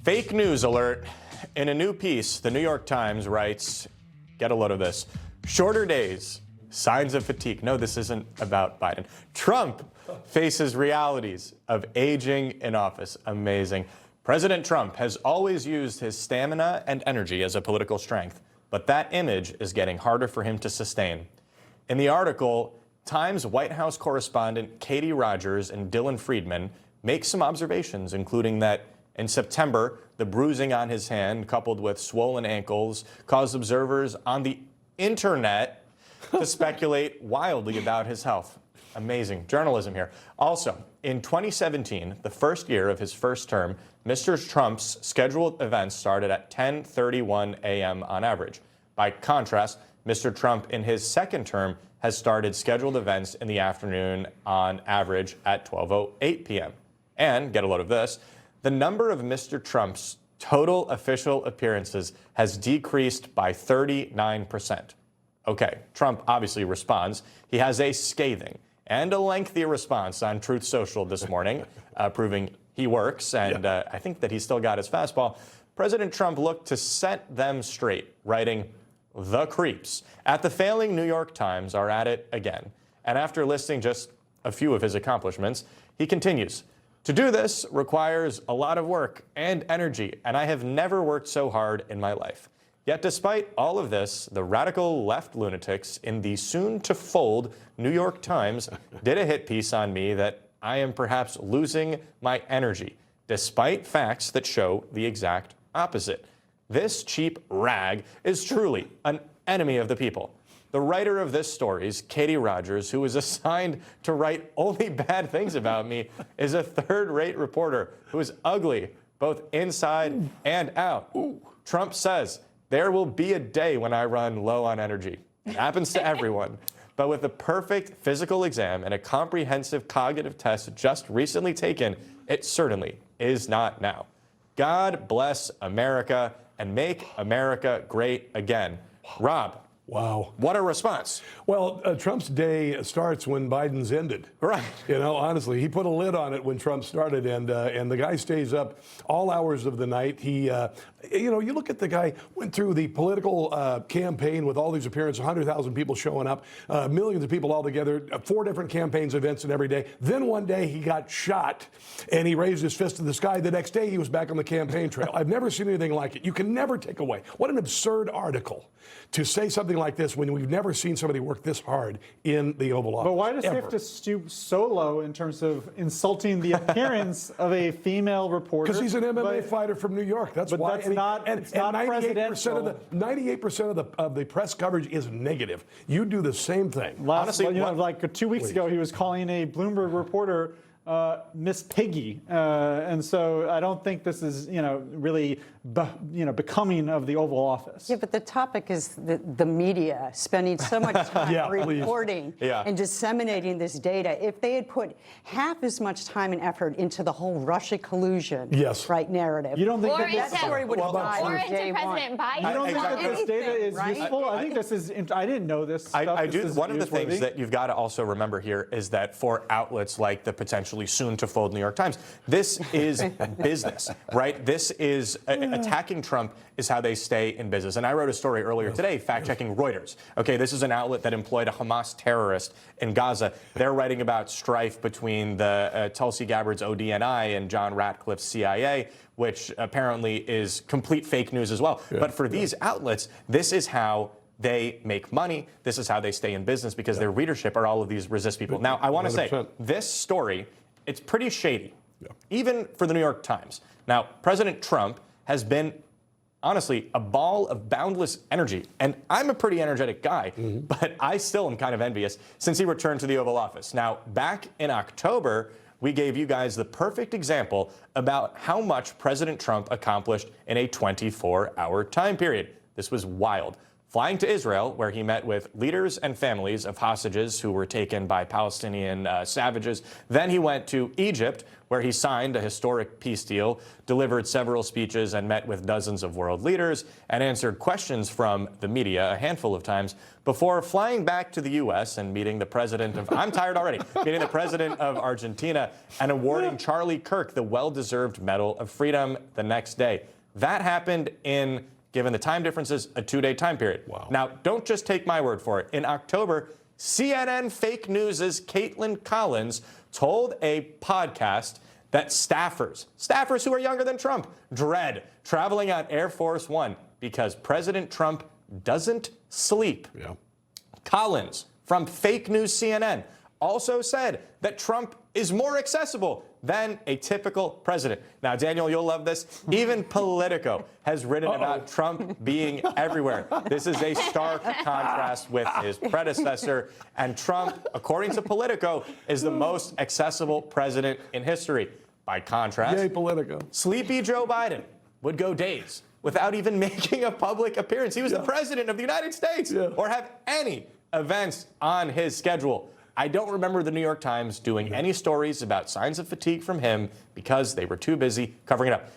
Fake news alert. In a new piece, the New York Times writes, get a load of this, shorter days, signs of fatigue. No, this isn't about Biden. Trump faces realities of aging in office. Amazing. President Trump has always used his stamina and energy as a political strength, but that image is getting harder for him to sustain. In the article, Times White House correspondent Katie Rogers and Dylan Friedman make some observations, including that in September, the bruising on his hand, coupled with swollen ankles, caused observers on the internet to speculate wildly about his health. Amazing journalism here. Also, in 2017, the first year of his first term, Mr. Trump's scheduled events started at 10:31 a.m. on average. By contrast, Mr. Trump in his second term has started scheduled events in the afternoon on average at 12:08 p.m. And, get a load of this, the number of Mr. Trump's total official appearances has decreased by 39%. Okay, Trump obviously responds. He has a scathing and a lengthy response on Truth Social this morning, proving he works, and I think that he's still got his fastball. President Trump looked to set them straight, writing, "The creeps at the failing New York Times are at it again." And after listing just a few of his accomplishments, he continues, "To do this requires a lot of work and energy, and I have never worked so hard in my life." Yet despite all of this, the radical left lunatics in the soon-to-fold New York Times did a hit piece on me that I am perhaps losing my energy, despite facts that show the exact opposite. This cheap rag is truly an enemy of the people. The writer of this story, Katie Rogers, who was assigned to write only bad things about me, is a third-rate reporter who is ugly, both inside and out. Trump says, "There will be a day when I run low on energy." It happens to everyone. But with a perfect physical exam and a comprehensive cognitive test just recently taken, it certainly is not now. God bless America and make America great again. Rob. Wow. What a response. Well, Trump's day starts when Biden's ended. Right. You know, honestly, he put a lid on it when Trump started, and the guy stays up all hours of the night. He, you look at the guy, went through the political campaign with all these appearances, 100,000 people showing up, millions of people all together, 4 different campaigns, events, and every day. Then one day he got shot, and he raised his fist to the sky. The next day he was back on the campaign trail. I've never seen anything like it. You can never take away. What an absurd article to say something like this when we've never seen somebody work this hard in the Oval Office. But why does he have to stoop so low in terms of insulting the appearance of a female reporter? Because he's an MMA fighter from New York. That's why. That's not, it's not 98% of the press coverage is negative. You do the same thing. Honestly, like 2 weeks ago, he was calling a Bloomberg reporter Miss Piggy, and so I don't think this is, really, becoming of the Oval Office. Yeah, but the topic is the media spending so much time reporting and disseminating this data. If they had put half as much time and effort into the whole Russia collusion narrative, you don't think that story would have died or on into day President one. Biden? You don't think that this data is right? useful? I think this is. I didn't know this stuff. I do. This is one of the newsworthy. things that you've got to also remember here is that for outlets like the potentially soon-to-fold New York Times, this is business, right? This is attacking Trump is how they stay in business. And I wrote a story earlier today fact-checking Reuters. Okay, this is an outlet that employed a Hamas terrorist in Gaza. They're writing about strife between the Tulsi Gabbard's ODNI and John Ratcliffe's CIA, which apparently is complete fake news as well. But for these outlets, this is how they make money. This is how they stay in business because their readership are all of these resist people. Now, I want to say, this story, it's pretty shady, even for the New York Times. Now, President Trump has been, honestly, a ball of boundless energy. And I'm a pretty energetic guy, but I still am kind of envious since he returned to the Oval Office. Now, back in October, we gave you guys the perfect example about how much President Trump accomplished in a 24-hour time period. This was wild. flying to Israel, where he met with leaders and families of hostages who were taken by Palestinian savages. Then he went to Egypt, where he signed a historic peace deal, delivered several speeches, and met with dozens of world leaders, and answered questions from the media a handful of times before flying back to the U.S. and meeting the president of, I'm tired already, meeting the president of Argentina and awarding Charlie Kirk the well-deserved Medal of Freedom the next day. That happened in, given the time differences, a 2-day time period. Wow. Now, don't just take my word for it. In October, CNN Fake News' Caitlin Collins told a podcast that staffers who are younger than Trump, dread traveling on Air Force One because President Trump doesn't sleep. Yeah. Collins from Fake News CNN also said that Trump is more accessible than a typical president. Now, Daniel, you'll love this. Even Politico has written about Trump being everywhere. This is a stark contrast with his predecessor. And Trump, according to Politico, is the most accessible president in history. By contrast, Yay, Politico. sleepy Joe Biden would go days without even making a public appearance. He was the president of the United States, or have any events on his schedule. I don't remember the New York Times doing any stories about signs of fatigue from him because they were too busy covering it up.